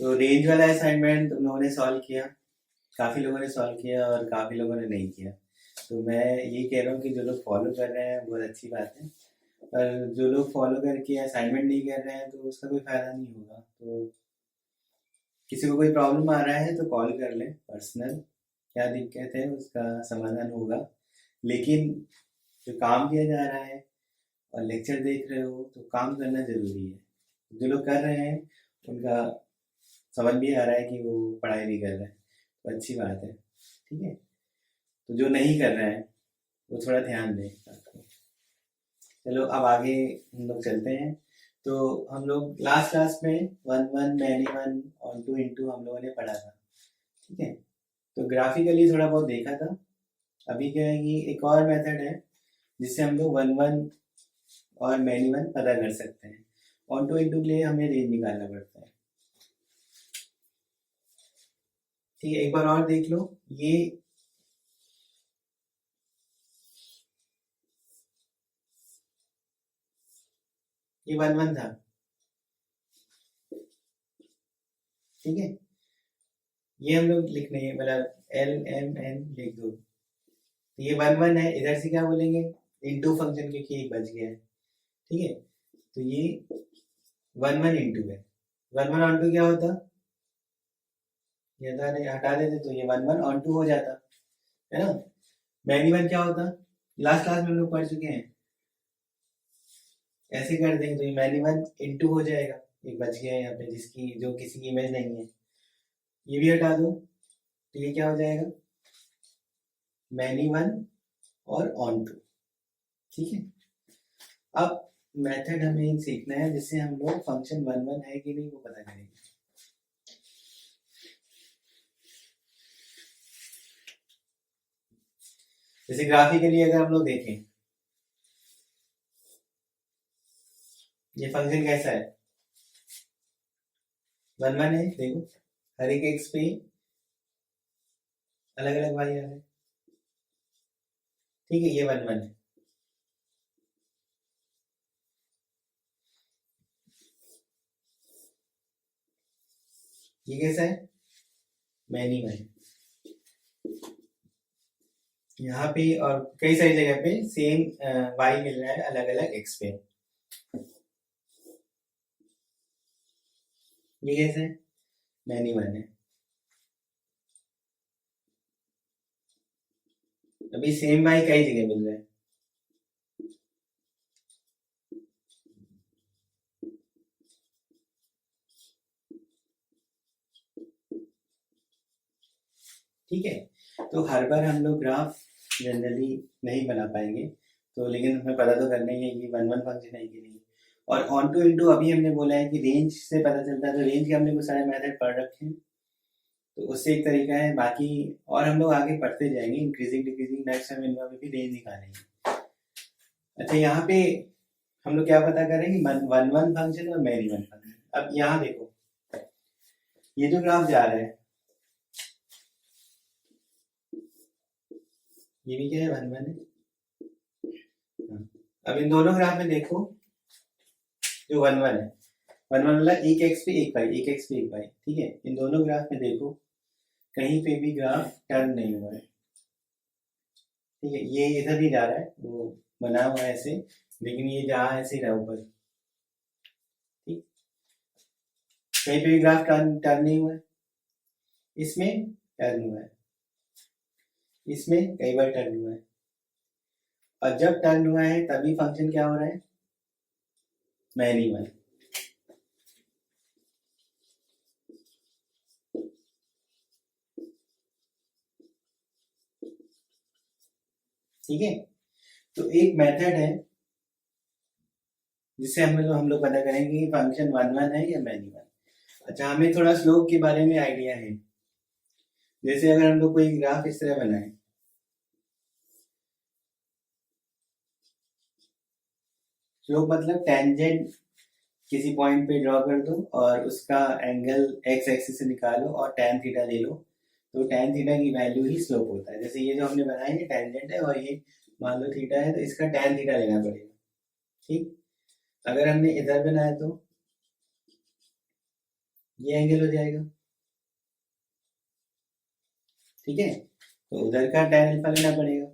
तो रेंज वाला असाइनमेंट तुम लोगों ने सॉल्व किया, काफ़ी लोगों ने सॉल्व किया और काफ़ी लोगों ने नहीं किया। तो मैं ये कह रहा हूँ कि जो लोग फॉलो कर रहे हैं बहुत अच्छी बात है, पर जो लोग फॉलो करके असाइनमेंट नहीं कर रहे हैं तो उसका कोई फ़ायदा नहीं होगा। तो किसी को कोई प्रॉब्लम आ रहा है तो कॉल कर लें पर्सनल, क्या दिक्कत है उसका समाधान होगा। लेकिन जो काम किया जा रहा है और लेक्चर देख रहे हो तो काम करना ज़रूरी है। जो लोग कर रहे हैं उनका समझ भी आ रहा है कि वो पढ़ाई भी कर रहे हैं, तो अच्छी बात है। ठीक है, तो जो नहीं कर रहे हैं वो थोड़ा ध्यान दें आपको। चलो अब आगे हम लोग चलते हैं। तो हम लोग लास्ट क्लास में वन वन मैनी वन और टू इंटू हम लोगों ने पढ़ा था। ठीक है, तो ग्राफिकली थोड़ा बहुत देखा था। अभी क्या है कि एक और मेथड है जिससे हम लोग वन वन और मैनी वन पता कर सकते हैं। ऑन टू इंटू के लिए हमें रेंज निकालना पड़ता है। ठीक है, एक बार और देख लो। ये वन वन था। ठीक है, ये हम लोग लिखने हैं, मतलब एल एम एन लिख दो। तो ये वन वन है, इधर से क्या बोलेंगे इंटू फंक्शन, क्योंकि एक बच गया है। ठीक है, तो ये वन वन इंटू है। वन वन ऑन टू क्या होता, ये हटा देते तो ये वन वन ऑन टू हो जाता है ना। मैनी वन क्या होता, लास्ट क्लास में हम लोग पढ़ चुके हैं। ऐसे कर देंगे तो ये मैनी वन इंटू हो जाएगा। एक बच गया है यहाँ पे जिसकी जो किसी की इमेज नहीं है, ये भी हटा दो तो ये क्या हो जाएगा मैनी वन और ऑन टू। ठीक है, अब मेथड हमें सीखना है जिससे हम लोग फंक्शन वन वन है कि नहीं वो पता करेंगे। जैसे ग्राफिकली अगर हम लोग देखें ये फंक्शन कैसा है, वन वन है। देखो हर एक एक्स पे अलग अलग वाई आ रहा है। ठीक है, ये वन वन है। ये कैसा है मैनी वन। यहाँ पे और कई सारी जगह पे सेम वाई मिल रहा है अलग अलग एक्स पे। ये कैसे है मैनी वन है। अभी सेम वाई कई जगह मिल रहा है। ठीक है, तो हर बार हम लोग ग्राफ जनरली नहीं बना पाएंगे, तो लेकिन हमें पता तो करना ही है कि वन वन फंक्शन है कि नहीं। और ऑन टू इंटू अभी हमने बोला है कि रेंज से पता चलता है, तो रेंज के हमने कुछ सारे मेथड पढ़ रखे हैं, तो उससे एक तरीका है। बाकी और हम लोग आगे पढ़ते जाएंगे, इंक्रीजिंग डिक्रीजिंग नेक्स्ट टाइम इनका भी रेंज निकालेंगे। अच्छा, यहाँ पे हम लोग क्या पता करेंगे वन वन फंक्शन और मैनी वन फंक्शन। अब यहाँ देखो ये जो ग्राफ जा रहा है ये भी क्या है वन वन है। हाँ। अब इन दोनों ग्राफ में देखो जो वन वन है, वन वन वाला एक एक्स पे एक वाई, एक एक्स पे एक वाई। ठीक है, इन दोनों ग्राफ में देखो कहीं पे भी ग्राफ टर्न नहीं हुआ है। ठीक है, ये इधर नहीं जा रहा है, वो बना हुआ है ऐसे, लेकिन ये जहाँ ऐसे ही रहा ऊपर। ठीक, कहीं पे भी ग्राफ टर्न नहीं हुआ है। इसमें टर्न हुआ है, इसमें कई बार टर्न हुआ है। और जब टर्न हुआ है तभी फंक्शन क्या हो रहा है मैनी वन। ठीक है, तो एक मेथड है जिससे हम लोग पता करेंगे कि फंक्शन वन वन है या मैनी वन। अच्छा, हमें थोड़ा स्लोप के बारे में आइडिया है। जैसे अगर हम लोग कोई ग्राफ इस तरह बनाए, स्लोप मतलब टेंजेंट किसी पॉइंट पे ड्रॉ कर दो और उसका एंगल एक्स एक्सिस से निकालो और tan थीटा ले लो, तो tan थीटा की वैल्यू ही स्लोप होता है। जैसे ये जो हमने बनाया ये टेंजेंट है और ये मान लो थीटा है, तो इसका tan थीटा लेना पड़ेगा। ठीक, अगर हमने इधर बनाया तो ये एंगल हो जाएगा, ठीक है। तो उधर का tan अल्फा लेना पड़ेगा।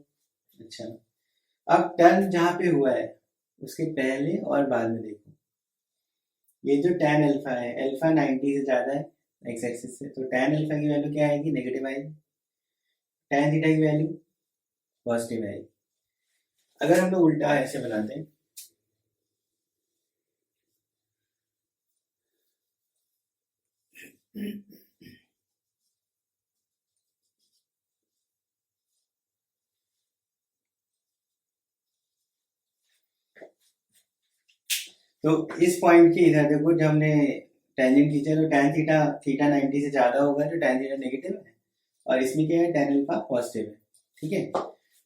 अच्छा, अब टर्न जहां पे हुआ है उसके पहले और बाद में देखो, ये जो tan अल्फा है, अल्फा 90 से ज्यादा है एक्स एक्सिस से, तो tan अल्फा की वैल्यू क्या आएगी, नेगेटिव आएगी। tan थीटा की वैल्यू पॉजिटिव आएगी। अगर हम लोग उल्टा ऐसे बनाते हैं, तो इस पॉइंट के इधर देखो, जब हमने टेंजेंट खींचा तो tan थीटा, थीटा 90 से ज्यादा होगा तो tan थीटा नेगेटिव है, और इसमें क्या है, tan अल्फा पॉजिटिव है, ठीक है।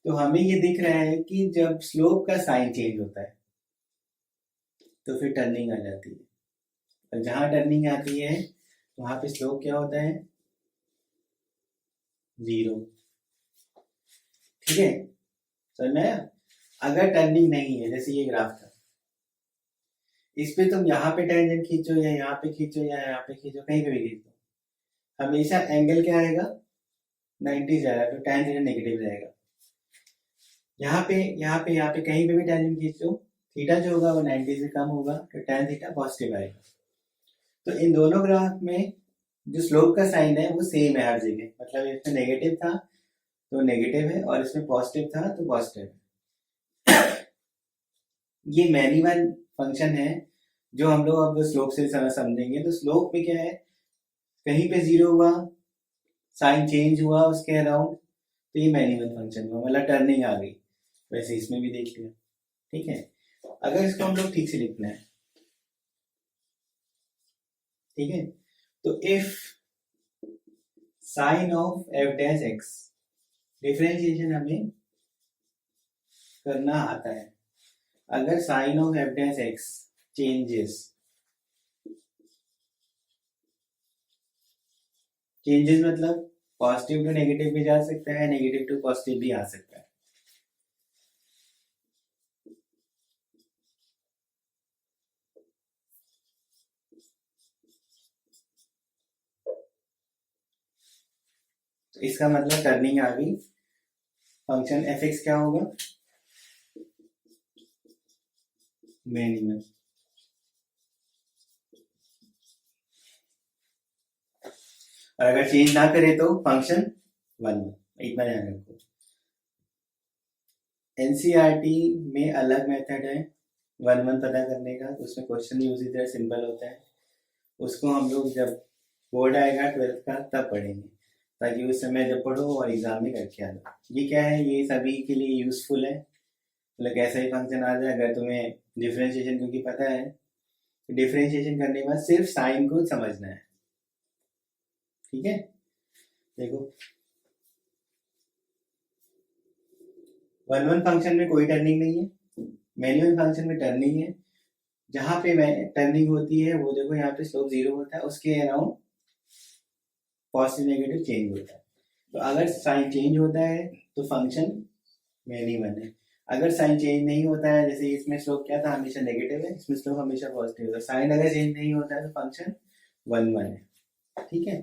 तो हमें ये दिख रहा है कि जब स्लोप का साइन चेंज होता है तो फिर टर्निंग आ जाती है, और जहां टर्निंग आती है वहां पे स्लोप क्या होता है, 0, ठीक है। समझ में आया? अगर टर्निंग नहीं है, जैसे ये ग्राफ था, इस पे तुम यहाँ पे टेंजेंट खींचो या यहाँ पे खींचो या यहाँ पे खींचो, कहीं पे भी खींचो, हमेशा एंगल क्या आएगा, 90 जा रहा है तो tan थीटा नेगेटिव रहेगा। यहाँ पे कहीं पे भी टेंजेंट खींचो, थीटा जो होगा वो 90 से कम होगा तो tan थीटा पॉजिटिव आएगा। तो इन दोनों ग्राफ में जो स्लोप का साइन है वो सेम है हर जगह, मतलब इसमें नेगेटिव था तो नेगेटिव है, और इसमें पॉजिटिव था तो पॉजिटिव है। ये मैनीवन फंक्शन है जो हम लोग अब स्लोप से समझेंगे। तो स्लोप में क्या है, कहीं पे 0 हुआ, साइन चेंज हुआ उसके अराउंड, तो ये मैनीवन फंक्शन हुआ, मतलब टर्निंग आ गई। वैसे इसमें भी देख लिया, ठीक है। अगर इसको हम लोग ठीक से लिखना है, ठीक है, तो if sign of f dash x, differentiation हमें करना आता है। अगर sign of f dash x changes, changes मतलब पॉजिटिव टू नेगेटिव भी जा सकता है, नेगेटिव टू पॉजिटिव भी आ सकता है। तो इसका मतलब टर्निंग आ गई, फंक्शन एफ एक्स क्या होगा, मैनीवन। और अगर चेंज ना करे तो फंक्शन 1, इतना ध्यान रखो। एनसीईआरटी में अलग मेथड है 1 पता करने का, तो उसमें क्वेश्चन भी उसी तरह सिंपल होता है। उसको हम लोग जब बोर्ड आएगा 12th का तब पढ़ेंगे, ताकि उस समय जब पढ़ो और एग्जाम में करके आ जाओ। ये क्या है, ये सभी के लिए यूजफुल है, मतलब कैसा ही फंक्शन आ जाए, अगर तुम्हें डिफरेंशिएशन क्योंकि पता है, तो डिफरेंशिएशन करने के बाद सिर्फ साइन को समझना है, ठीक है। देखो 1 फंक्शन में कोई टर्निंग नहीं है, मैन्युअल फंक्शन में टर्निंग है। जहां पे टर्निंग होती है वो देखो, यहाँ पे स्लोप 0 होता है, उसके अराउंड पॉजिटिव नेगेटिव चेंज होता है। तो अगर साइन चेंज होता है तो फंक्शन मैनीवन है। अगर साइन चेंज नहीं होता है, जैसे इसमें स्लोप क्या था, हमेशा नेगेटिव है, इसमें स्लोप हमेशा पॉजिटिव है, साइन अगर चेंज नहीं होता है तो फंक्शन 1 है, ठीक है।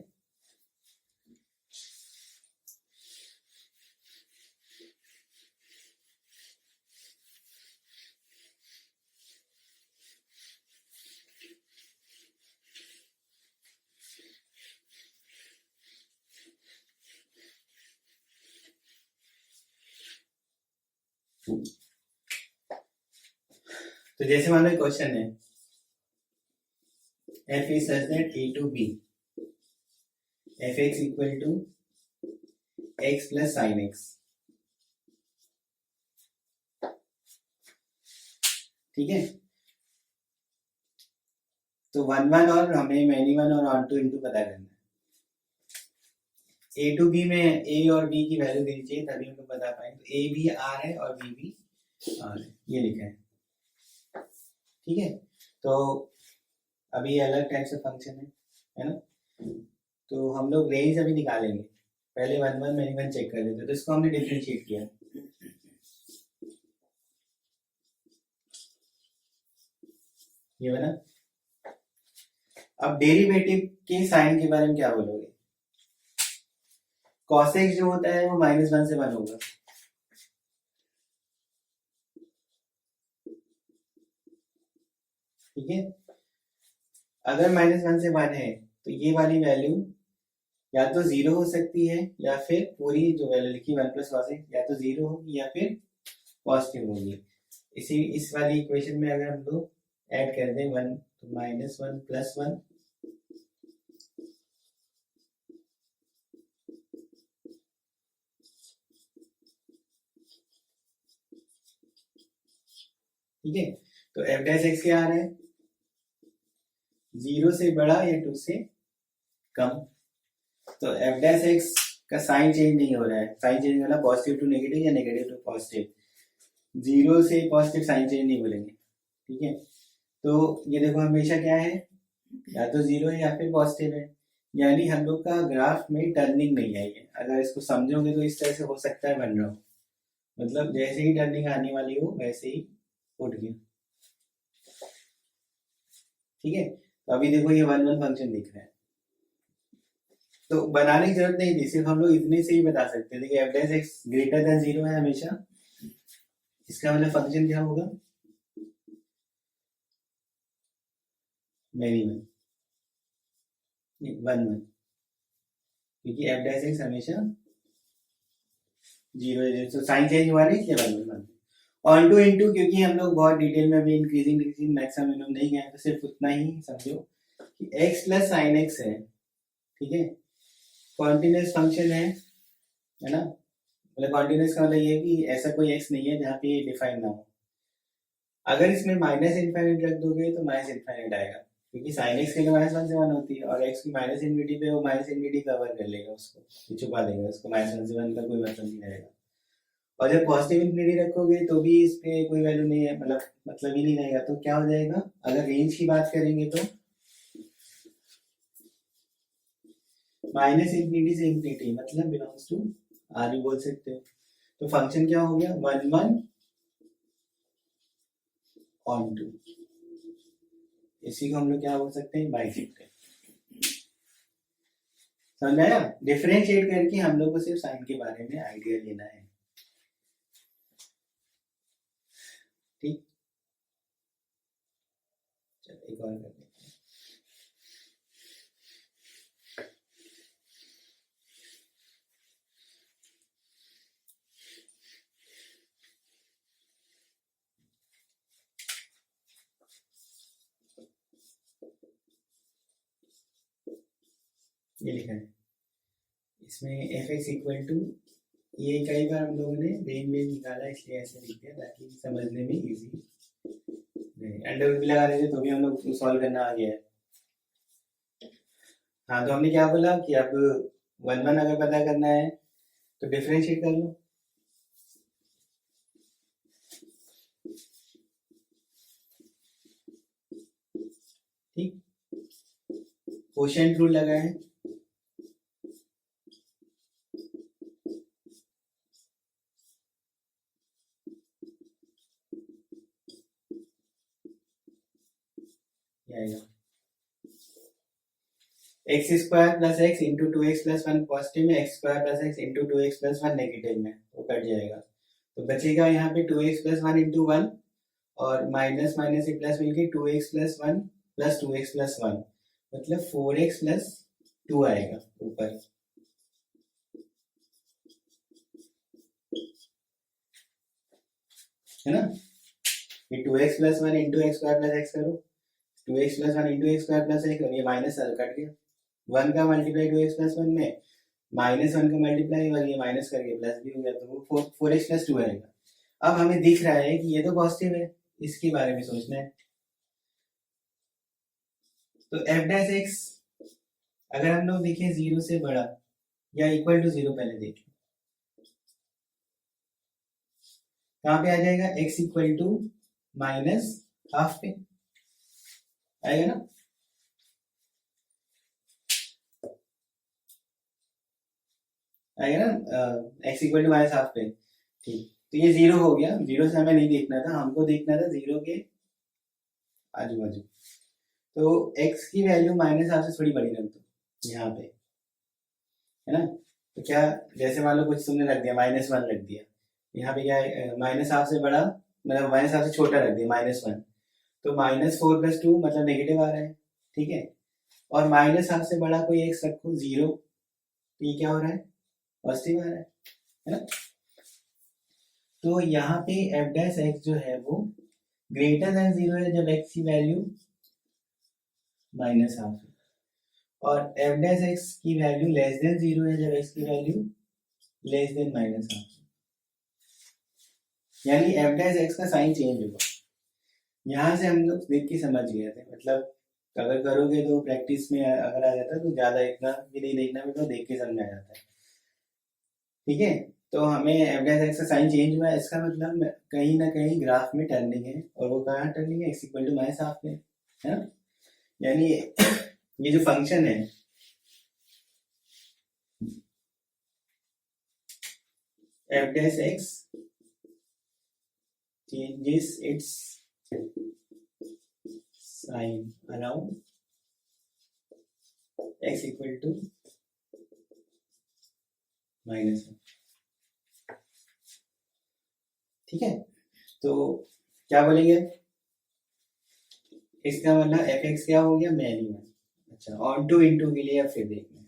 तो जैसे मान लो क्वेश्चन है, f is such that a to b fx equal to x plus sin x, ठीक है। तो 1 और हमें मैनीवन और ऑन टू इंटू पता करना है। ए टू बी में ए और बी की वैल्यू देनी चाहिए तभी हम लोग बता पाएंगे। तो ए भी आर है और बी भी आर है, ये लिखा है, ठीक है। तो अभी अलग टाइप से फंक्शन है ना। तो हम लोग रेंज अभी निकालेंगे, पहले 1 मैनीवन चेक कर लेते, तो इसको हमने डिफरेंशिएट किया, ये बना। अब डेरिवेटिव के साइन के बारे में क्या बोलोगे? cos x जो होता है वो -1 से 1 होगा। ठीक है, अगर -1 से 1 है तो ये वाली वैल्यू या तो 0 हो सकती है, या फिर पूरी जो वैल्यू लिखी 1 + cos x या तो 0 होगी या फिर पॉजिटिव होगी। इस वाली इक्वेशन में अगर हम लोग ऐड कर दें 1 तो -1 + 1, ठीक है, तो f डैश x क्या आ रहा है? 0 से बड़ा या 2 से कम। तो f डैश x का साइन चेंज नहीं हो रहा है, साइन चेंज होना पॉजिटिव टू नेगेटिव या नेगेटिव टू पॉजिटिव। 0 से पॉजिटिव साइन चेंज नहीं बोलेंगे। ठीक है, तो ये देखो हमेशा क्या है, या तो 0 है या फिर पॉजिटिव है, यानी हम लोग का ग्राफ में टर्निंग नहीं आई है। अगर इसको समझोगे तो इस तरह से हो सकता है बन रहा हो, मतलब जैसे ही टर्निंग आने वाली हो वैसे ही उठ गया। ठीक है, तो अभी देखो ये 1 1 फंक्शन दिख रहा है, तो बनाने की जरूरत नहीं थी, सिर्फ हम लोग इतने से ही बता सकते थे कि f dash x greater than 0 है हमेशा। इसका मतलब फंक्शन क्या होगा? मिनिमम 1 1, क्योंकि f डैश x हमेशा 0 है, तो साइन चेंज हुआ नहीं, इसलिए 1 1 ऑन टू इनटू, क्योंकि हम लोग बहुत डिटेल में अभी इंक्रीजिंग डिक्रीजिंग मैक्सिमम मिनिमम नहीं गए, तो सिर्फ उतना ही समझो कि x + sin x है। ठीक है, कॉन्टिन्यूस फंक्शन है ना, मतलब कॉन्टिन्यूस का मतलब ये है कि ऐसा कोई x नहीं है जहाँ पे ये डिफाइन ना हो। अगर इसमें -∞ रख दोगे तो -∞ आएगा, क्योंकि sin x के लिए -1 से 1 होती है, और x की -∞ पे वो -∞ कवर कर लेगा, उसको छुपा देगा, उसको -1 से 1 का कोई मतलब नहीं रहेगा। और जब पॉजिटिव इंफिनिटी रखोगे तो भी इस पे कोई वैल्यू नहीं है, मतलब ही नहीं रहेगा। तो क्या हो जाएगा, अगर रेंज की बात करेंगे तो -∞ से इंफिनिटी, मतलब बिलोंग्स टू R भी बोल सकते हो। तो फंक्शन क्या हो गया, 1 1 ऑन टू, इसी को हम लोग क्या बोल सकते हैं, बाइसेक्टर। समझ आया? डिफरेंशिएट करके हम लोग को सिर्फ साइन के बारे में आइडिया लेना है। ठीक, चलो एक और करते हैं। ये लिखा है इसमें f(x) इक्वल टू, ये कई बार हम लोगों ने रेंज में निकाला इसलिए ऐसे लिख दिया ताकि समझने में इजी रहे। अंडर भी लगा देते तो भी हम लोग सॉल्व करना आ गया है। हाँ, तो हमने क्या बोला कि अब 1 1 अगर पता करना है तो डिफरेंशिएट कर लो। ठीक, क्वोशिएंट रूल लगा है, x² + x into 2x + 1 positive में, x² + x into 2x + 1 negative में, वो कट जाएगा। तो बचेगा यहाँ पे 2x + 1 इंटू 1, और माइनस माइनस से प्लस मिलके 2x + 1 + 2x + 1, मतलब 4x + 2 आएगा ऊपर। है ना, ये 2x + 1 इंटू x² + x करो, 2x + 1 इंटू x² + x, और ये माइनस कट गया, 1 का मल्टीप्लाई 2x + 1 में, -1 का मल्टीप्लाई, और ये माइनस करके प्लस भी हो गया, तो वो 4x + 2 आएगा। अब हमें दिख रहा है कि ये तो पॉजिटिव है, इसके बारे में सोचना है। तो f डैश x अगर हम लोग देखें 0 से बड़ा या इक्वल टू 0, पहले देखें कहाँ पे आ जाएगा, x इक्वल टू -½ पे आएगा ना। आएगा ना, x इक्वल टू -½ पे। ठीक, तो ये 0 हो गया, 0 से हमें नहीं देखना था, हमको देखना था 0 के आजू बाजू। तो x की वैल्यू माइनस हाफ से थोड़ी बड़ी रख दो यहाँ पे, है ना। तो क्या, जैसे मान लो कुछ तुमने रख दिया -1 रख दिया, यहाँ पे क्या है माइनस हाफ से बड़ा, मतलब माइनस हाफ से छोटा रख दिया -1, तो -4 + 2 मतलब नेगेटिव आ रहा है, ठीक है। और माइनस हाफ से बड़ा कोई x रखो 0, तो ये क्या हो रहा है, पॉजिटिव आ रहा है ना। तो यहाँ पे f डैश x जो है वो ग्रेटर देन 0 है जब x की वैल्यू माइनस हाफ है, और f डैश x की वैल्यू लेस देन 0 है जब x की value less than minus half है, यानी f डैश x का साइन चेंज होगा। यहाँ से हम लोग देख के समझ गए थे, मतलब अगर करोगे तो प्रैक्टिस में अगर आ जाता है तो ज़्यादा इतना भी नहीं देखना, मतलब देख के समझ आ जाता है, ठीक है। तो हमें f डैश x का साइन चेंज हुआ है, इसका मतलब कहीं ना कहीं ग्राफ में टर्निंग है, और वो कहाँ टर्निंग है, x = माइनस हाफ में, है ना। यानी ये जो फंक्शन है f dash x changes its sign around x = minus, ठीक है। तो क्या बोलेंगे, इसका मतलब fx क्या हो गया, मैन्युअल। अच्छा, ऑन टू इंटू के लिए अब फिर देखना है,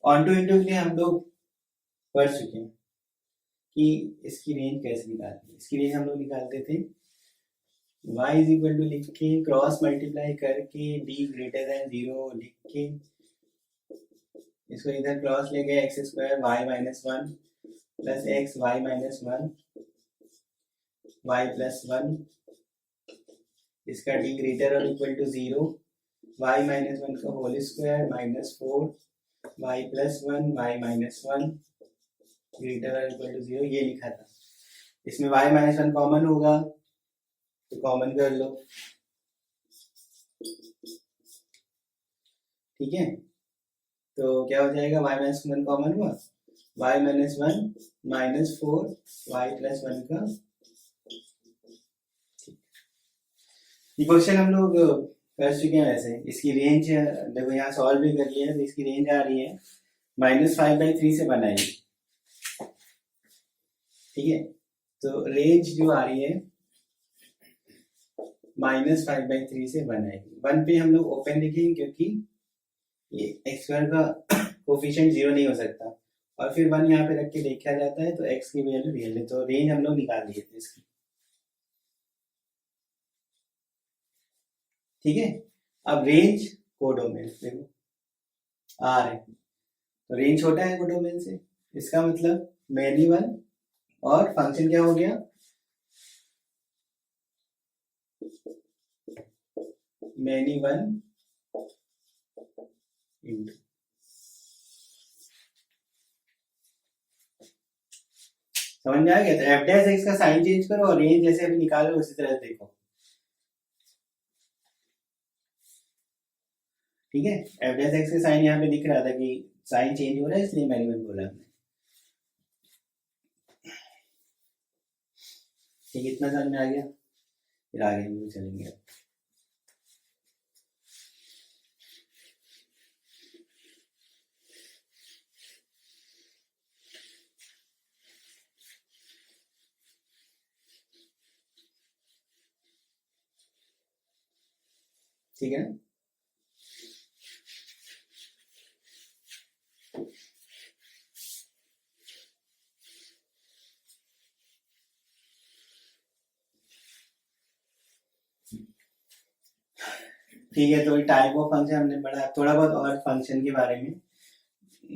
ऑन टू इंटू के लिए हम लोग पढ़ चुके हैं कि इसकी रेंज कैसे निकालते हैं। इसकी रेंज हम लोग निकालते थे y = लिख के क्रॉस मल्टीप्लाई करके d ग्रेटर देन 0 लिख के, इसको इधर क्रॉस ले गए x² y - 1 plus x y - 1 y + 1, इसका d ग्रेटर और इक्वल टू 0 y - 1 का whole square -4 y + 1 y - 1 greater और इक्वल टू 0, ये लिखा था। इसमें y - 1 कॉमन होगा तो कॉमन कर लो, ठीक है। तो क्या हो जाएगा, y - 1 कॉमन हुआ, y - 1 -4 y + 1 का, ये क्वेश्चन हम लोग कर चुके हैं। वैसे इसकी रेंज देखो, यहाँ सॉल्व भी कर लिया है, तो इसकी रेंज आ रही है -5/3 से बनाएंगे, ठीक है। तो रेंज जो आ रही है -5/3 से 1 आएगी। 1 पे हम लोग ओपन लिखेंगे क्योंकि ये x² का कोफिशिएंट 0 नहीं हो सकता, और फिर 1 यहाँ पे रख के देखा जाता है तो x की वैल्यू रियल है, तो रेंज हम लोग निकाल लिए थे इसकी, ठीक है। अब रेंज कोडोमेन देखो आर है, तो रेंज छोटा है कोडोमेन से, इसका मतलब मैनी 1, और फंक्शन क्या हो गया, मैनी 1 इंटू, समझ में आ गया। तो f डैश x का साइन चेंज करो और रेंज जैसे अभी निकालो उसी तरह देखो, ठीक है। f डैश x का साइन यहाँ पे दिख रहा था कि साइन चेंज हो रहा है, इसलिए मैंने बोला हमने, ठीक है। इतना समझ में आ गया, फिर आगे हम लोग चलेंगे। ठीक है, ठीक है। तो टाइप ऑफ फंक्शन हमने पढ़ा, थोड़ा बहुत और फंक्शन के बारे में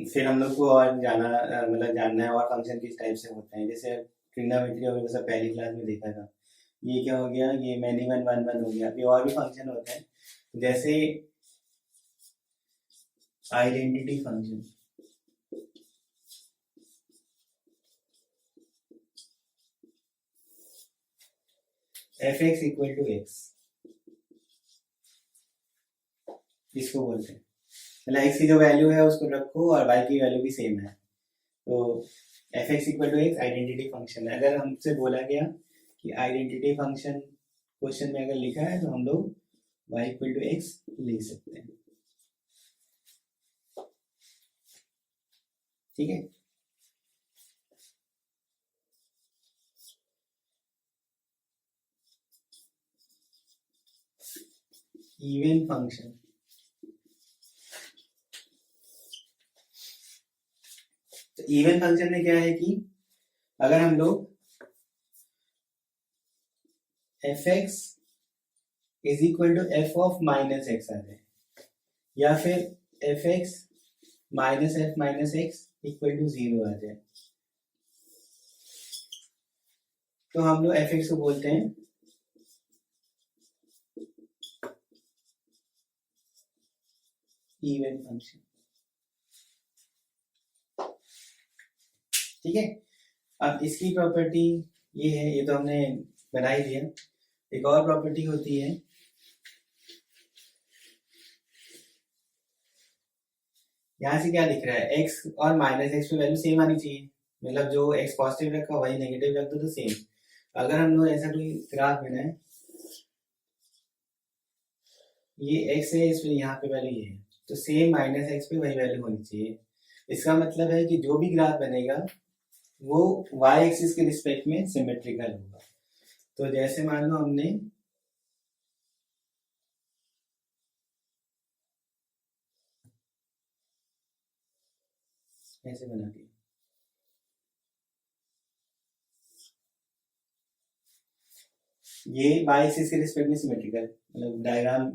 फिर हम लोग को और जाना, मतलब जानना है और फंक्शन किस टाइप से होते हैं। जैसे ट्रिग्नोमेट्री वगैरह सब पहली क्लास में देखा था, ये क्या हो गया, ये मैनी 1 1 1 हो गया। अभी और भी फंक्शन होते हैं, जैसे आइडेंटिटी फंक्शन, f(x = x), इसको बोलते हैं, मतलब x की जो वैल्यू है उसको रखो और y की वैल्यू भी सेम है, तो f(x = x) आइडेंटिटी फंक्शन है। अगर हमसे बोला गया कि आइडेंटिटी फंक्शन क्वेश्चन में अगर लिखा है तो हम लोग y इक्वल टू एक्स लिख सकते हैं। ठीक है, इवन फंक्शन, तो इवन फंक्शन में क्या है कि अगर हम लोग f x is equal to f of minus x आ जाए, या फिर f x minus f minus x equal to 0 आ जाए, तो हम लोग एफ एक्स को बोलते हैं इवन फंक्शन। ठीक है, अब इसकी प्रॉपर्टी ये है, ये तो हमने बना ही दिया। एक और प्रॉपर्टी होती है, यहां से क्या दिख रहा है, x और माइनस एक्स पे वैल्यू सेम आनी चाहिए, मतलब जो x पॉजिटिव रखा वही नेगेटिव रख दो तो सेम। अगर हम लोग ऐसा कोई ग्राफ बनाए, ये x है, इस पे यहाँ पे वैल्यू ये है, तो सेम माइनस एक्स पे वही वैल्यू होनी चाहिए। इसका मतलब है कि जो भी ग्राफ बनेगा वो y एक्सिस के रिस्पेक्ट में सिमेट्रिकल होगा। तो जैसे मान लो हमने ऐसे बना दिया, ये y एक्सिस के रिस्पेक्ट में सिमेट्रिकल, मतलब डायग्राम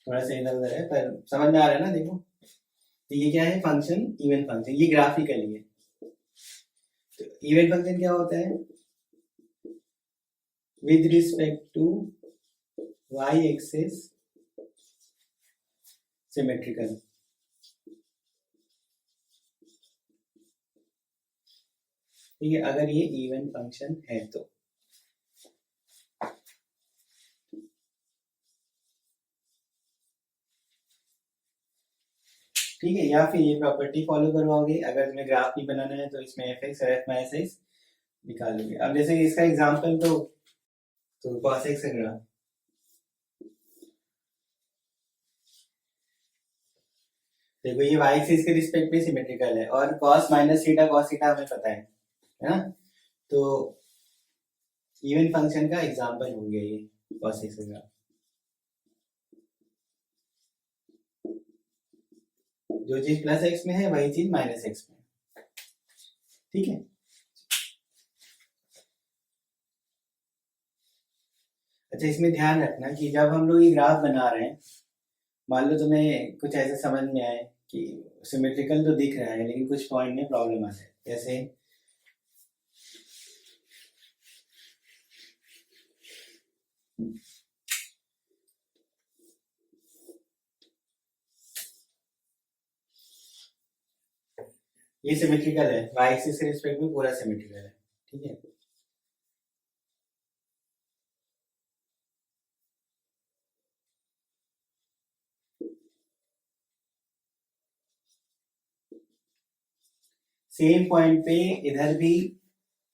थोड़ा सा इधर उधर है पर समझ में आ रहा है ना, देखो। तो ये क्या है, फंक्शन, इवन फंक्शन, ये ग्राफिकली है। तो इवन फंक्शन क्या होता है, with respect to y axis symmetrical। ठीक है, अगर ये इवन फंक्शन है तो। ठीक है, या फिर ये प्रॉपर्टी फॉलो करवाओगे, अगर तुम्हें ग्राफ नहीं बनाना है तो इसमें एफ एक्स और एफ माइनस एक्स निकालोगे। अब जैसे इसका एग्जांपल तो cos x का ग्राफ, देखो ये y एक्सिस के रिस्पेक्ट में सिमेट्रिकल है, और cos minus theta cos theta हमें पता है ना। तो इवन फंक्शन का एग्जांपल हो गया ये cos x का ग्राफ। जो चीज प्लस एक्स में है वही चीज माइनस एक्स में है। ठीक है, अच्छा इसमें ध्यान रखना कि जब हम लोग ये ग्राफ बना रहे हैं, मान लो तुम्हें कुछ ऐसे समझ में आए कि सिमेट्रिकल तो दिख रहा है लेकिन कुछ पॉइंट में प्रॉब्लम आ जाए, जैसे ये सिमेट्रिकल है, y एक्सिस के रिस्पेक्ट में पूरा सिमेट्रिकल है। ठीक है, सेम पॉइंट पे इधर भी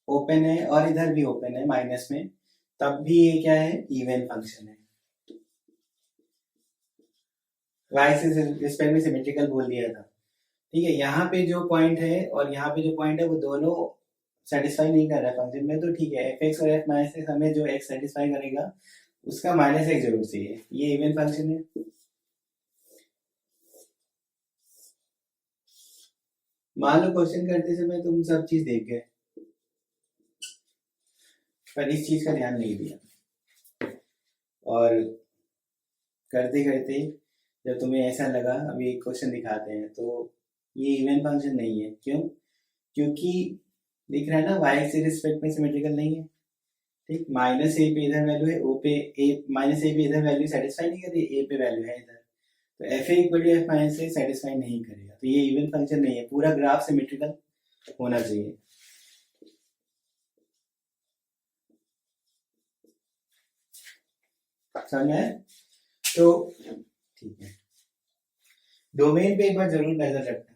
ओपन है और इधर भी ओपन है माइनस में, तब भी ये क्या है, इवन फंक्शन है। y एक्सिस रिस्पेक्ट में सिमेट्रिकल बोल दिया था। ठीक है, यहाँ पे जो पॉइंट है और यहाँ पे जो पॉइंट है वो दोनों सेटिस्फाई नहीं कर रहा है फंक्शन में, तो ठीक है, एफ एक्स और एफ माइनस एक्स हमें जो एक्स सेटिस्फाई करेगा उसका माइनस एक्स जरूर चाहिए, ये इवन फंक्शन है। मान लो क्वेश्चन करते समय तुम सब चीज देख गए पर इस चीज का ध्यान नहीं दिया, और करते करते जब तुम्हें ऐसा लगा अभी एक क्वेश्चन दिखाते हैं तो ये इवन फंक्शन नहीं है, क्यों, क्योंकि दिख रहा है ना y से रिस्पेक्ट में सिमेट्रिकल नहीं है। ठीक, माइनस ए पे इधर वैल्यू है, ओ पे ए, माइनस ए पे इधर वैल्यू सेटिस्फाई नहीं कर रही, ए पे वैल्यू है इधर, तो f a equal to f minus a satisfy नहीं करेगा, तो ये इवन फंक्शन नहीं है, पूरा ग्राफ सिमेट्रिकल होना चाहिए। समझ में आया? तो ठीक है, डोमेन पे एक बार जरूर नजर रखना।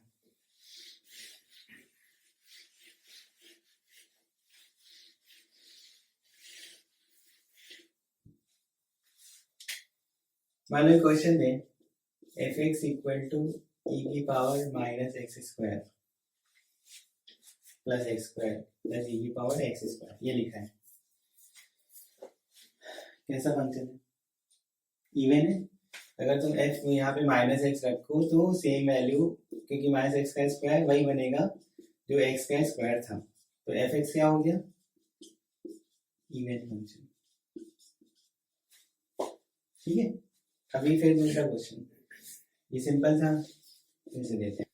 मान लो क्वेश्चन दे f x equal to e की power minus x square plus x square plus e की पावर एक्स स्क्वायर, ये लिखा है। कैसा फंक्शन है? इवन है। अगर तुम एफ यहाँ पे माइनस एक्स रखो तो सेम वैल्यू, क्योंकि माइनस एक्स का स्क्वायर वही बनेगा जो एक्स का स्क्वायर था, तो एफ एक्स क्या हो गया? Even function. ठीक है, अभी फिर दूसरा क्वेश्चन, ये सिंपल था, इसे देते हैं।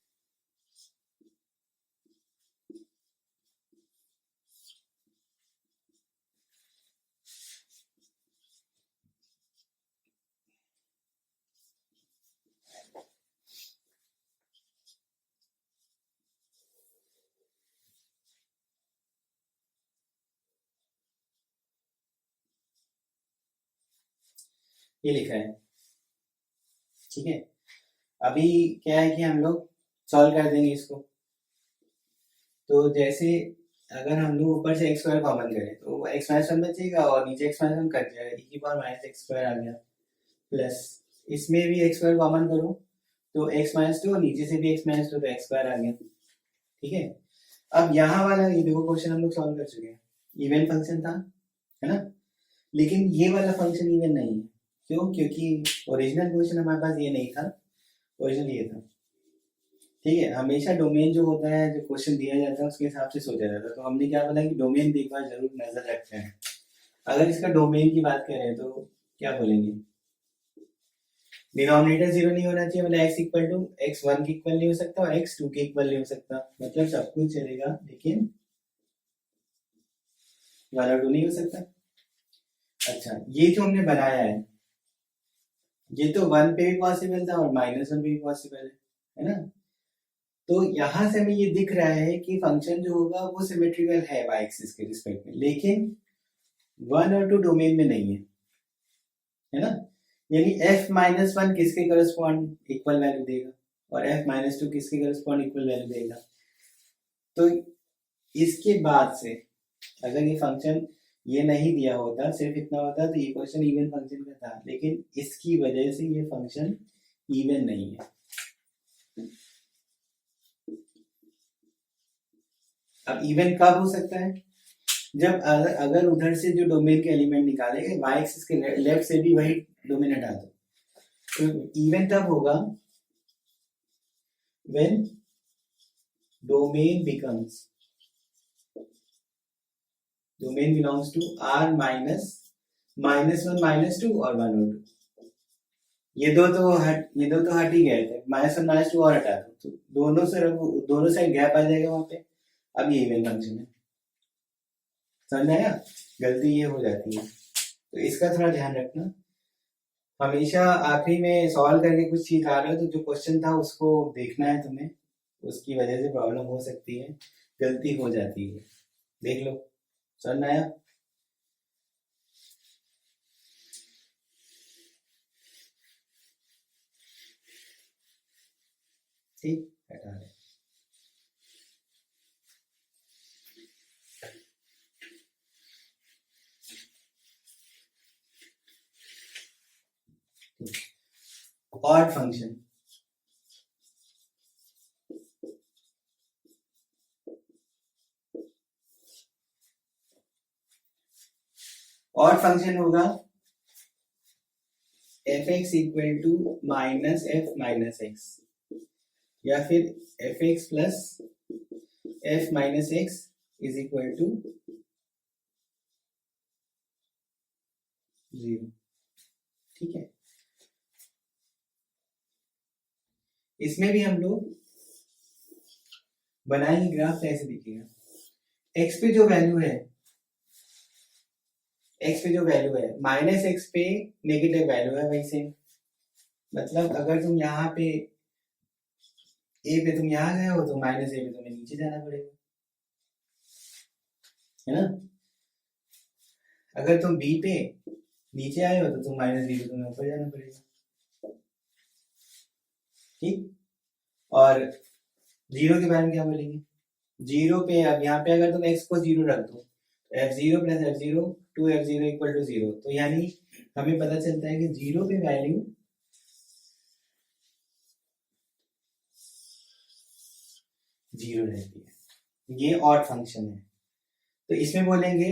ये लिखा है, ठीक है। अभी क्या है कि हम लोग सॉल्व कर देंगे इसको। तो जैसे अगर हम लोग ऊपर से एक्स स्क्वायर कॉमन करें तो एक्स माइनस वन बचेगा और नीचे एक्स माइनस वन कट जाएगा, ई की पावर माइनस एक्स स्क्वायर आ गया, प्लस इसमें भी एक्स स्क्वायर कॉमन करो तो एक्स माइनस टू, और नीचे से भी एक्स माइनस टू, तो एक्स स्क्वायर आ गया। ठीक है, अब यहाँ वाला ये देखो क्वेश्चन हम लोग सॉल्व कर चुके हैं, इवन फंक्शन था, है ना। लेकिन ये वाला फंक्शन इवन नहीं है, क्यों? क्योंकि ओरिजिनल क्वेश्चन हमारे पास ये नहीं था, ओरिजिनल ये था। ठीक है, हमेशा डोमेन जो होता है, जो क्वेश्चन दिया जाता है उसके हिसाब से सोचा जाता है। तो हमने क्या बोला कि डोमेन एक बार जरूर नजर रखते हैं। अगर इसका डोमेन की बात करें तो क्या बोलेंगे? डिनोमिनेटर जीरो नहीं होना चाहिए, मतलब x equal to x one के इक्वल नहीं हो सकता और एक्स टू के इक्वल नहीं हो सकता, मतलब सब कुछ चलेगा लेकिन वन और टू नहीं हो सकता। अच्छा, ये जो हमने बनाया है ये तो वन पे भी पॉसिबल था और माइनस वन पे भी पॉसिबल है ना। तो यहां से हमें ये दिख रहा है कि फंक्शन जो होगा वो सिमेट्रिकल है वाई एक्सिस के रिस्पेक्ट में, लेकिन वन और टू डोमेन में नहीं है ना। यानी एफ माइनस वन किसके करस्पॉन्ड इक्वल वैल्यू देगा और एफ माइनस टू किसके करस्पॉन्ड इक्वल वैल्यू देगा। तो इसके बाद से अगर ये फंक्शन ये नहीं दिया होता, सिर्फ इतना होता तो ये क्वेश्चन इवन फंक्शन का था, लेकिन इसकी वजह से ये फंक्शन इवन नहीं है। अब इवन कब हो सकता है? जब अगर उधर से जो डोमेन के एलिमेंट निकालेंगे वाई एक्सिस के लेफ्ट से भी वही डोमेन हटा दो, तो इवन तब होगा when domain belongs to R minus one minus two और वन और टू। ये दो तो हट ही गए थे, माइनस वन माइनस टू और हटा दो तो दोनों साइड गैप आ जाएगा वहां पे। अब ये इवन फंक्शन है, समझ आया? गलती ये हो जाती है, तो इसका थोड़ा ध्यान रखना। हमेशा आखिरी में सॉल्व करके कुछ चीज आ रहे हो तो जो क्वेश्चन था उसको देखना है तुम्हें, उसकी वजह से प्रॉब्लम हो सकती है, गलती हो जाती है, देख लो। समझ आया? ठीक, हटा रहे। ऑड फंक्शन, ऑड फंक्शन होगा f x equal to minus f minus x, या फिर f x plus f minus x is equal to zero. ठीक है, इसमें भी हम लोग बनाएंगे ग्राफ, ऐसे दिखेगा। एक्स पे जो वैल्यू है, माइनस एक्स पे नेगेटिव वैल्यू है, वैसे मतलब अगर तुम यहाँ पे ए पे तुम यहाँ गए हो तो माइनस ए पे तुम्हें नीचे जाना पड़ेगा, है ना। अगर तुम बी पे नीचे आए हो तो तुम माइनस बी पे तुम्हें ऊपर जाना पड़ेगा। ठीक, और जीरो के बारे में क्या बोलेंगे? जीरो पे अब यहाँ पे अगर तुम एक्स को जीरो रख दो तो f zero plus f zero two f zero equal to zero, तो यानी हमें पता चलता है कि जीरो पे वैल्यू जीरो रहती है। ये ऑड फंक्शन है, तो इसमें बोलेंगे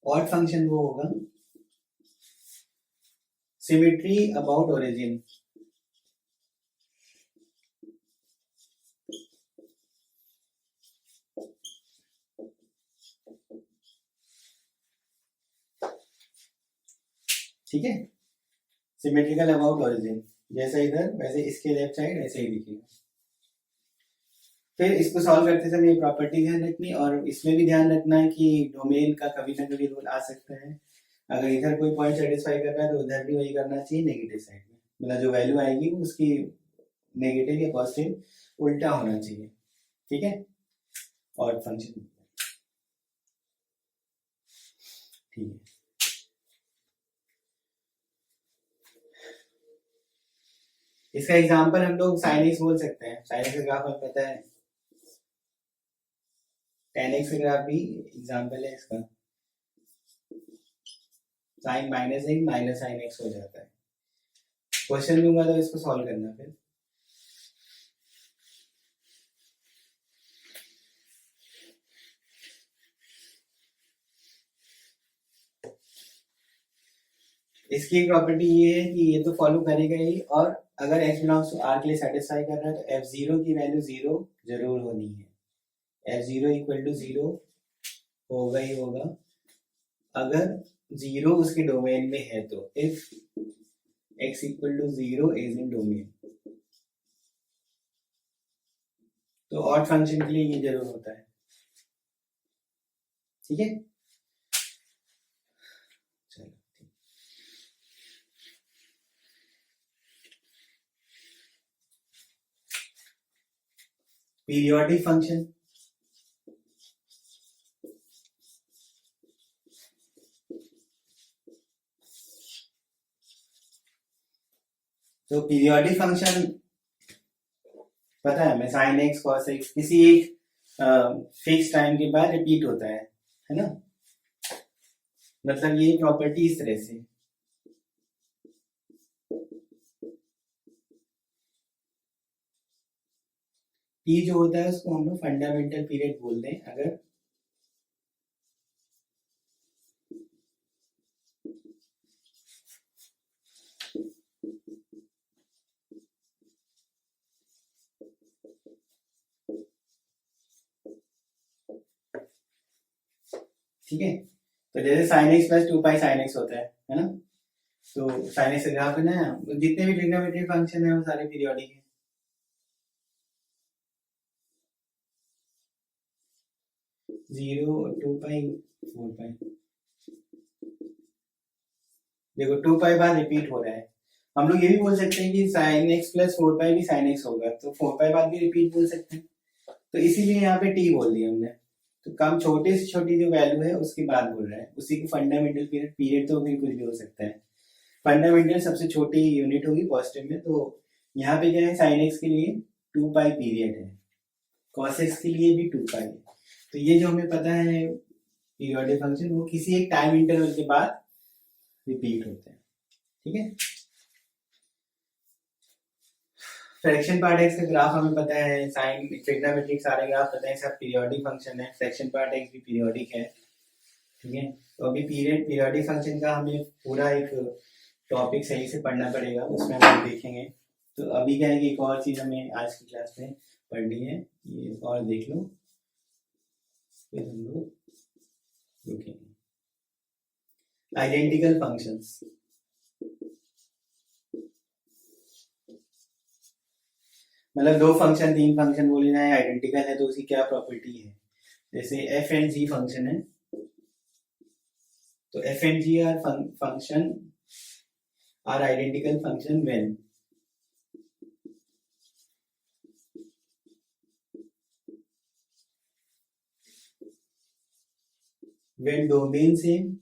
ऑड फंक्शन वो होगा सिमेट्री अबाउट ओरिजिन। ठीक है, सिमेट्रिकल अबाउट ओरिजिन, जैसा इधर वैसे इसके लेफ्ट साइड ऐसे ही दिखेगा। फिर इसको सॉल्व करते समय ये प्रॉपर्टी ध्यान रखनी, और इसमें भी ध्यान रखना है कि डोमेन का कभी ना कभी रूल आ सकता है। अगर इधर कोई पॉइंट सेटिस्फाई कर रहा है तो उधर भी वही करना चाहिए नेगेटिव साइड में, मतलब जो वैल्यू आएगी वो उसकी नेगेटिव या पॉजिटिव उल्टा होना चाहिए। ठीक है, और फंक्शन ठीक है। इसका एग्जांपल हम लोग sin x बोल सकते हैं। sin x का ग्राफ हमें पता है, tan x का ग्राफ भी एग्जांपल है इसका। sin minus x minus sin x हो जाता है। क्वेश्चन दूंगा तो इसको सॉल्व करना फिर। इसकी एक प्रॉपर्टी ये है कि ये तो फॉलो करेगा ही, और अगर x बिलोंग्स टू r के लिए सेटिस्फाई कर रहा है तो f0 की वैल्यू 0 जरूर होनी है। f0 इक्वल टू 0 होगा ही होगा अगर 0 उसके डोमेन में है तो। If x equal to 0 is in domain, तो ऑड फंक्शन के लिए ये जरूर होता है। ठीक है, चलो पीरियोडिक फंक्शन। तो पीरियोडिक फंक्शन पता है हमें, sin x cos x किसी एक फिक्स टाइम के बाद रिपीट होता है ना। मतलब ये प्रॉपर्टी इस तरह से, t जो होता है उसको हम लोग फंडामेंटल पीरियड बोलते हैं। अगर ठीक है, तो जैसे sin x प्लस 2 पाई sin x होता है ना। तो sin x का ग्राफ है ना, जितने भी ट्रिग्नोमेट्रिक फंक्शन है वो सारे पीरियोडिक है। जीरो, 2 पाई, 4 पाई, देखो 2 पाई बाद रिपीट हो रहा है। हम लोग ये भी बोल सकते हैं कि sin x प्लस 4 पाई भी sin x होगा, तो 4 पाई बाद भी रिपीट बोल सकते हैं। तो इसीलिए यहाँ पे t बोल दिया हमने। तो कम छोटे से छोटी जो वैल्यू है उसकी बात बोल रहा है, उसी को फंडामेंटल पीरियड, पीरियड तो फिर कुछ भी हो सकता है। फंडामेंटल सबसे छोटी यूनिट होगी पॉजिटिव में। तो यहाँ पे क्या है, sin x के लिए 2 पाई पीरियड है, cos x के लिए भी 2 पाई है। तो ये जो हमें पता है पीरियोडिक फंक्शन, वो किसी एक टाइम इंटरवल के बाद रिपीट होते हैं। ठीक है, फ्रैक्शन पार्ट एक्स का ग्राफ हमें पता है, साइन ट्रिग्नोमेट्रिक सारे ग्राफ पता है, सब पीरियोडिक फंक्शन है। फ्रैक्शन पार्ट एक्स भी पीरियोडिक है। ठीक है, तो अभी पीरियोडिक फंक्शन का हमें पूरा एक टॉपिक सही से पढ़ना पड़ेगा, उसमें हम देखेंगे। तो अभी क्या है कि एक और चीज हमें आज की क्लास में पढ़नी है, ये और देख लो, फिर हम लोग रुकेंगे। आइडेंटिकल फंक्शंस, मतलब दो फंक्शन तीन फंक्शन बोले जाए आइडेंटिकल है तो उसकी क्या प्रॉपर्टी है। जैसे एफ एंड जी फंक्शन है, तो f and g are function are identical function when domain same,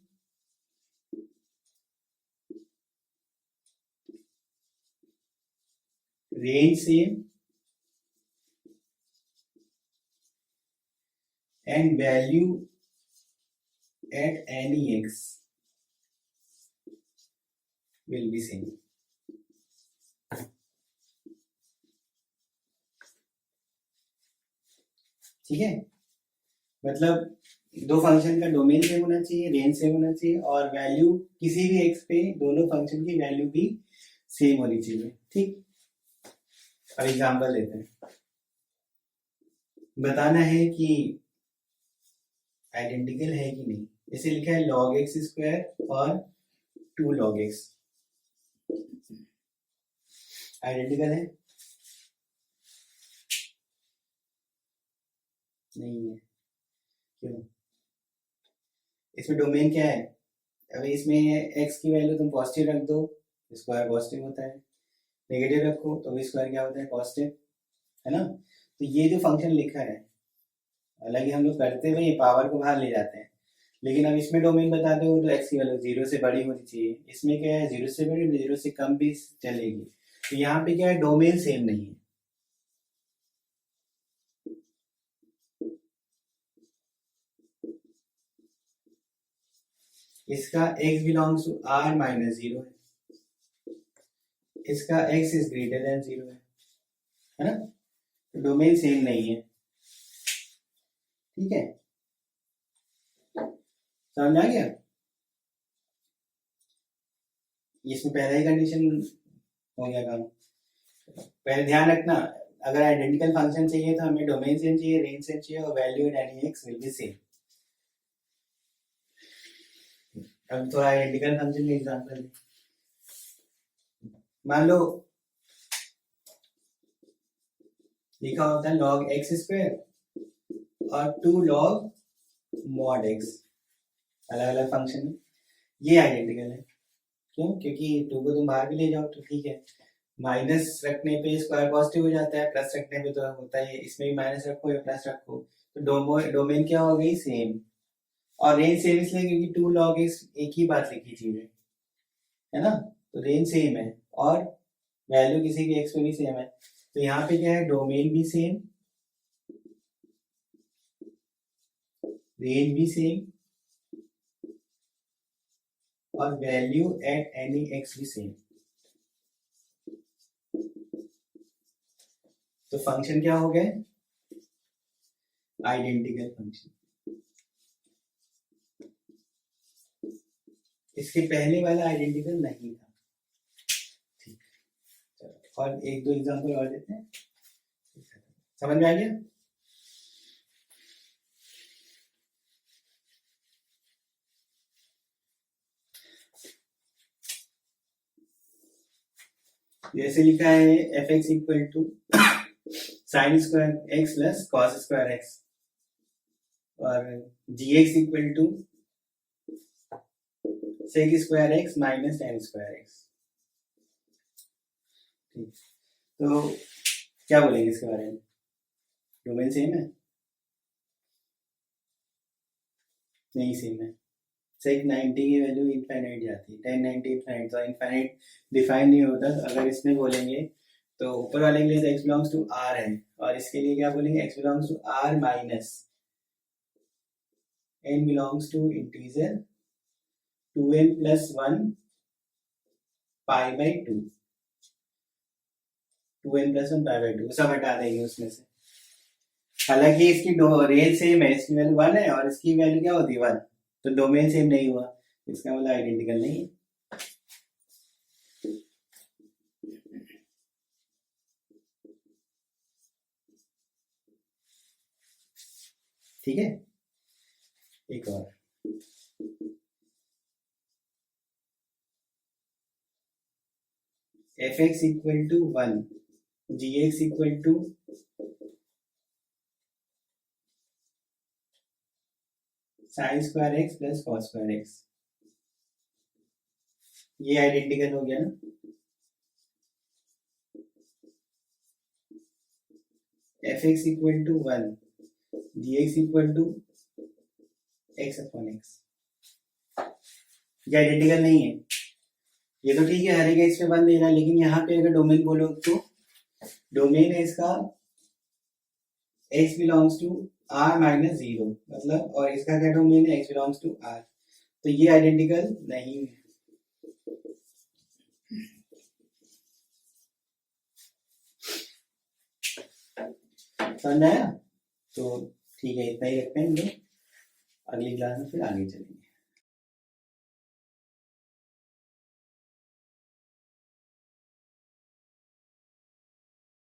range same, and value at any x will be same। ठीक है, मतलब दो फंक्शन का डोमेन सेम होना चाहिए, रेंज सेम होना चाहिए, और वैल्यू किसी भी एक्स पे दोनों फंक्शन की वैल्यू भी सेम होनी चाहिए। ठीक, अब एग्जांपल लेते हैं। बताना है कि आइडेंटिकल है कि नहीं। जैसे लिखा है log x स्क्वायर और 2 log x आइडेंटिकल है? नहीं है। क्यों? इसमें डोमेन क्या है? अभी इसमें x की वैल्यू तुम पॉजिटिव रख दो, स्क्वायर पॉजिटिव होता है, नेगेटिव रखो तो भी स्क्वायर क्या होता है? पॉजिटिव, है ना। तो ये जो फंक्शन लिखा है, हालांकि हम लोग करते हुए पावर को बाहर ले जाते हैं, लेकिन अब इसमें डोमेन बताते हो तो x की वैल्यू 0 से बड़ी होनी चाहिए। इसमें क्या है, 0 से बड़ी, 0 से कम भी चलेगी। तो यहाँ पे क्या है, डोमेन सेम नहीं है। इसका x belongs to r minus 0 है, इसका x इज ग्रेटर देन 0 है ना। तो डोमेन सेम नहीं है। ठीक है, समझ आ गया? इसमें पहला ही कंडीशन हो गया काम। पहले ध्यान रखना, अगर आइडेंटिकल फंक्शन चाहिए तो हमें डोमेन सेम चाहिए, रेंज सेम चाहिए, और value in any x will be same. अब थोड़ा आइडेंटिकल फंक्शन का एग्जांपल मान लो, लिखा होता है log x स्क्वायर और 2 log mod x, अलग अलग फंक्शन है, ये आइडेंटिकल है। क्यों? क्योंकि 2 को तुम बाहर भी ले जाओ तो ठीक है, माइनस रखने पे स्क्वायर पॉजिटिव हो जाता है, प्लस रखने पे तो होता ही है, इसमें भी माइनस रखो या प्लस रखो तो डोमेन क्या हो गई? सेम। और रेंज सेम इसलिए क्योंकि 2 log x एक ही बात लिखी चीज है ना, तो रेंज सेम है और वैल्यू किसी भी x पे भी सेम है। तो यहाँ पे क्या है, डोमेन भी सेम, रेंज भी सेम, और वैल्यू एट एनी x भी सेम। तो फंक्शन क्या हो गए? Identical function. इसके पहले वाला आइडेंटिकल नहीं था। ठीक, चलो और एक दो एग्जांपल और देते हैं, समझ में आ गया? जैसे लिखा है f x equal to sine square x plus cos square x, और g x equal to sec square x minus tan square x. ठीक, तो क्या बोलेंगे इसके बारे में? डोमेन सेम है? नहीं सेम है। सेक 90 की वैल्यू इनफाइनाइट जाती है, 1090 इनफाइनाइट, तो इनफाइनाइट डिफाइन नहीं होता। तो अगर इसमें बोलेंगे तो ऊपर वाले के लिए तो x बिलोंग्स टू r है, और इसके लिए क्या बोलेंगे? x belongs to r minus n belongs to integer 2n plus 1 pi by 2, 2n plus 1 pi by 2 सब हटा देंगे उसमें से। हालांकि इसकी रेंज सेम है, इसकी वैल्यू 1 है और इसकी वैल्यू क्या होती है? 1, तो डोमेन सेम नहीं हुआ, इसका मतलब आइडेंटिकल नहीं है। ठीक है, एक और, f x equal to 1, g x equal to sine square x plus cos square x, ये आइडेंटिकल हो गया ना। F x equal to 1, g x equal to x upon x, ये आइडेंटिकल नहीं है। ये तो ठीक है, हर एक एक्स पे 1 देना, लेकिन यहाँ पे अगर डोमेन बोलो तो डोमेन है इसका x belongs to r minus 0, मतलब, और इसका क्या डोमेन है? x बिलोंग्स टू r, तो ये आइडेंटिकल नहीं है। समझ आया? तो ठीक है, इतना ही रखते हैं हम लोग, अगली क्लास में फिर आगे चलेंगे।